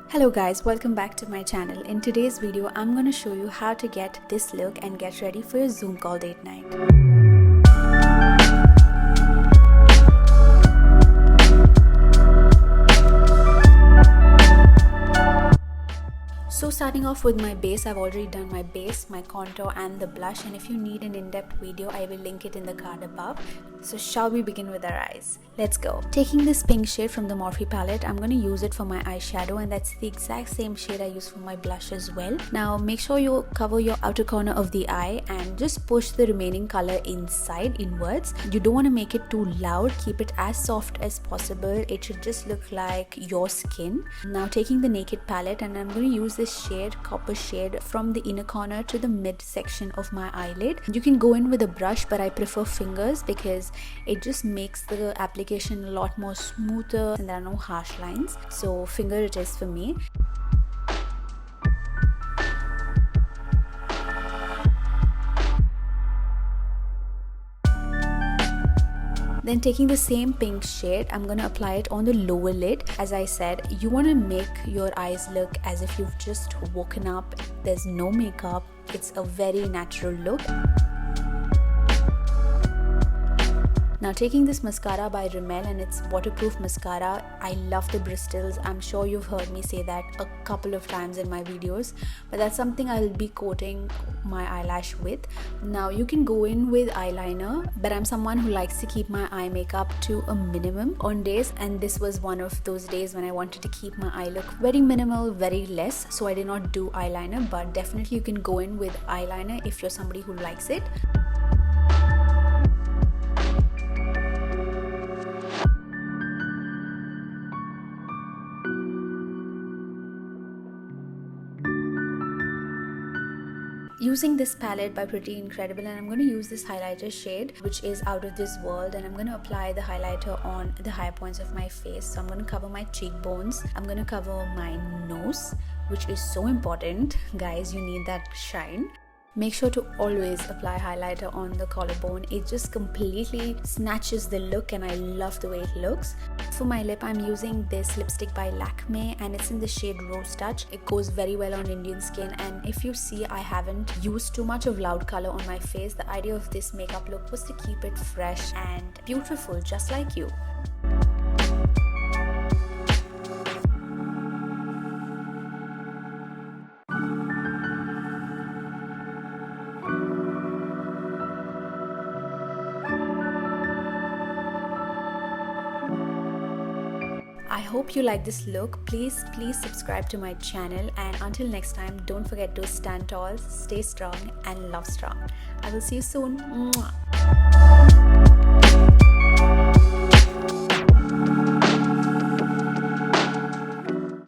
Hello guys, welcome back to my channel. In today's video, I'm going to show you how to get this look and get ready for your Zoom call date night. So starting off with my base, I've already done my base, my contour and the blush, and if you need an in-depth video, I will link it in the card above. So shall we begin with our eyes? Let's go. Taking this pink shade from the Morphe palette, I'm going to use it for my eyeshadow, and that's the exact same shade I use for my blush as well. Now make sure you cover your outer corner of the eye and just push the remaining color inwards. You don't want to make it too loud, keep it as soft as possible. It should just look like your skin. Now taking the Naked palette, and I'm going to use this shade, copper shade, from the inner corner to the mid section of my eyelid. You can go in with a brush, but I prefer fingers because it just makes the application a lot more smoother and there are no harsh lines. So finger it is for me. Then taking the same pink shade, I'm going to apply it on the lower lid. As I said, you want to make your eyes look as if you've just woken up. There's no makeup. It's a very natural look. Now taking this mascara by Rimmel, and it's waterproof mascara. I love the bristles. I'm sure you've heard me say that a couple of times in my videos, but that's something I'll be coating my eyelash with. Now you can go in with eyeliner, but I'm someone who likes to keep my eye makeup to a minimum on days, and this was one of those days when I wanted to keep my eye look very minimal, very less, so I did not do eyeliner. But definitely you can go in with eyeliner if you're somebody who likes it. Using this palette by Pretty Incredible, and I'm going to use this highlighter shade which is Out of This World, and I'm going to apply the highlighter on the high points of my face. So I'm going to cover my cheekbones, I'm going to cover my nose, which is so important guys, you need that shine. Make sure to always apply highlighter on the collarbone. It just completely snatches the look and I love the way it looks. For my lip, I'm using this lipstick by Lakme, and it's in the shade Rose Touch. It goes very well on Indian skin, and if you see, I haven't used too much of loud color on my face. The idea of this makeup look was to keep it fresh and beautiful, just like you. I hope you like this look. Please subscribe to my channel, and until next time, don't forget to stand tall, stay strong and love strong. I will see you soon. Mwah.